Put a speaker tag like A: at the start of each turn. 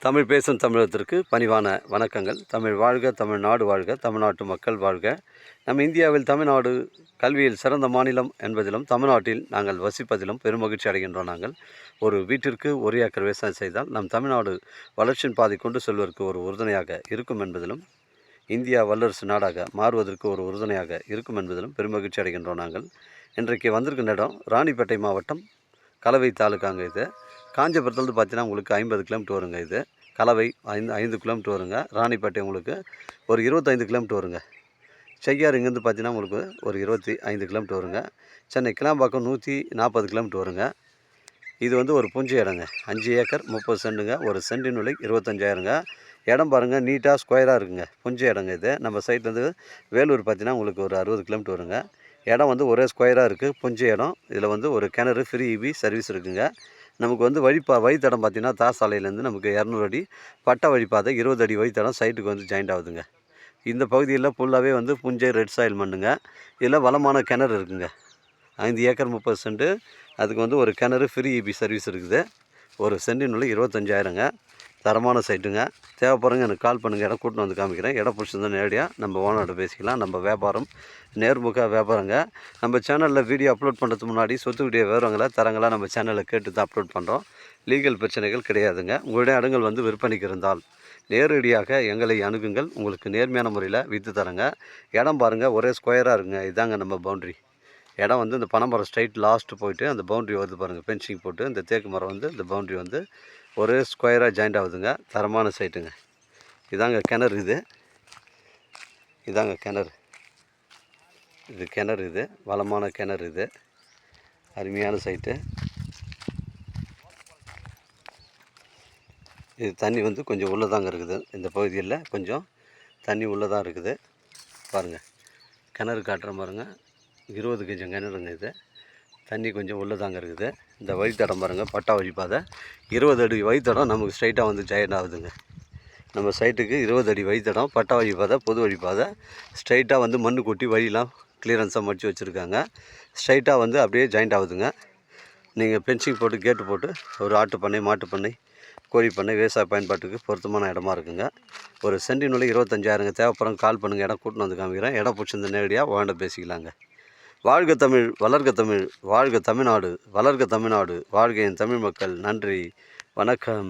A: தமிழ் பேசும் தமிழகத்திற்கு பணிவான வணக்கங்கள். தமிழ் வாழ்க, தமிழ்நாடு வாழ்க, தமிழ்நாட்டு மக்கள் வாழ்க. நம்ம இந்தியாவில் தமிழ்நாடு கல்வியில் சிறந்த மாநிலம் என்பதிலும் தமிழ்நாட்டில் நாங்கள் வசிப்பதிலும் பெருமகிழ்ச்சி அடைகின்றோம். நாங்கள் ஒரு வீட்டிற்கு 1 ஏக்கர் விவசாயம் செய்தால் நம் தமிழ்நாடு வளர்ச்சியின் பாதை கொண்டு செல்வதற்கு ஒரு உறுதுணையாக இருக்கும் என்பதிலும், இந்தியா வல்லரசு நாடாக மாறுவதற்கு ஒரு உறுதுணையாக இருக்கும் என்பதிலும் பெருமகிழ்ச்சி அடைகின்றோம். நாங்கள் இன்றைக்கு வந்திருக்கின்ற இடம் ராணிப்பேட்டை மாவட்டம் கலவை தாலுக்காங்க. இது காஞ்சிபுரத்துலேருந்து பார்த்தீங்கன்னா உங்களுக்கு 50 கிலோமீட்டர் வருங்க. இது கலவை 5 கிலோமீட்டர் வருங்க. ராணிப்பேட்டை உங்களுக்கு ஒரு 25 கிலோமீட்டர் வருங்க. செய்யார் இங்கேருந்து பார்த்தீங்கன்னா உங்களுக்கு ஒரு 25 கிலோமீட்டர் வருங்க. சென்னை கிளாம்பாக்கம் 140 கிலோமீட்டர் வருங்க. இது வந்து ஒரு புஞ்சை இடங்க. 5 ஏக்கர் 30 சென்ட்டுங்க. ஒரு சென்டின் விலை 25,000ங்க. இடம் பாருங்கள், நீட்டாக ஸ்கொயராக இருக்குங்க. புஞ்சை இடங்க இது. நம்ம சைட்லேருந்து வேலூர் பார்த்தீங்கன்னா உங்களுக்கு ஒரு 60 கிலோமீட்டர் வருங்க. இடம் வந்து ஒரே ஸ்கொயராக இருக்குது, புஞ்சை இடம். இதில் வந்து ஒரு கிணறு ஃப்ரீ இபி சர்வீஸ் இருக்குங்க. நமக்கு வந்து வழித்தடம் பார்த்திங்கன்னா தார் சாலையிலேருந்து நமக்கு 200 அடி பட்டா வழிப்பாதை, 20 அடி வழித்தடம் சைட்டுக்கு வந்து ஜாயிண்ட் ஆகுதுங்க. இந்த பகுதியில் ஃபுல்லாகவே வந்து புஞ்சை ரெட் சாயில் மண்ணுங்க. இதில் வளமான கிணறு இருக்குங்க. 5 ஏக்கர் 30 சென்ட்டு. அதுக்கு வந்து ஒரு கிணறு ஃப்ரீ இபி சர்வீஸ் இருக்குது. ஒரு சென்டின் விலை 25,000ங்க. தரமான சைட்டுங்க. தேவைப்படுறவங்க எனக்கு கால் பண்ணுங்கள். இடம் கூட்டின்னு வந்து காமிக்கிறேன். இடம் பிடிச்சிருந்தா நேரடியாக நம்ம ஓனர்கிட்ட பேசிக்கலாம். நம்ம வியாபாரம் நேர்முக வியாபாரங்க. நம்ம சேனலில் வீடியோ அப்லோட் பண்ணுறதுக்கு முன்னாடி சொத்துக்குடைய விவரங்களை தரங்களாக நம்ம சேனலில் கேட்டு தான் அப்லோட் பண்ணுறோம். லீகல் பிரச்சனைகள் கிடையாதுங்க. உங்களுடைய இடங்கள் வந்து விற்பனைக்கு இருந்தால் நேரடியாக எங்களை அணுகுங்கள். உங்களுக்கு நேர்மையான முறையில் விற்று தரங்க. இடம் பாருங்கள், ஒரே ஸ்கொயராக இருக்குங்க. இதாங்க நம்ம பவுண்ட்ரி. இடம் வந்து இந்த பனைமரம் ஸ்ட்ரைட் லாஸ்ட்டு போயிட்டு அந்த பவுண்ட்ரி வருது பாருங்கள். பென்சிங் போட்டு இந்த தேக்கு மரம் வந்து இந்த பவுண்ட்ரி வந்து ஒரே ஸ்கொயராக ஜாயிண்ட் ஆகுதுங்க. தரமான சைட்டுங்க. இதாங்க கிணறு. இதாங்க கிணறு. இது கிணறு. இது வளமான கிணறு. இது அருமையான சைட்டு. இது தண்ணி வந்து கொஞ்சம் உள்ளதாங்க இருக்குது. இந்த பகுதியில் கொஞ்சம் தண்ணி உள்ளதாக இருக்குது. பாருங்கள், கிணறு காட்டுற பாருங்கள். 20 கெஜம் கிணறுங்க. இது தண்ணி கொஞ்சம் உள்ளதாங்க இருக்குது. இந்த வழித்தடம் பாருங்கள், பட்டா வழிப்பாதை 20 அடி வழித்தடம் நமக்கு ஸ்ட்ரைட்டாக வந்து ஜாயின் ஆகுதுங்க. நம்ம சைட்டுக்கு 20 அடி வழித்தடம், பட்டா வழிப்பாதை, பொது வழிப்பாதை. ஸ்ட்ரைட்டாக வந்து மண் கொட்டி வழியெலாம் கிளியரன்ஸாக மடித்து வச்சுருக்காங்க. ஸ்ட்ரைட்டாக வந்து அப்படியே ஜாயிண்ட் ஆகுதுங்க. நீங்கள் பென்சிங் போட்டு கேட்டு போட்டு ஒரு ஆட்டு பண்ணை, மாட்டு பண்ணை, கோழி பண்ணை, விவசாய பயன்பாட்டுக்கு பொருத்தமான இடமா இருக்குங்க. ஒரு சென்டின் விலை 25,000ங்க. தேவைப்படுறவங்க கால் பண்ணுங்கள். இடம் கூட்டின்னு வந்து காமிக்கிறேன். இடம் பிடிச்சிருந்த நேரடியாக வாண்ட பேசிக்கலாங்க. வாழ்க தமிழ், வளர்க தமிழ், வாழ்க தமிழ்நாடு, வளர்க தமிழ்நாடு, வாழ்க என் தமிழ் மக்கள். நன்றி, வணக்கம்.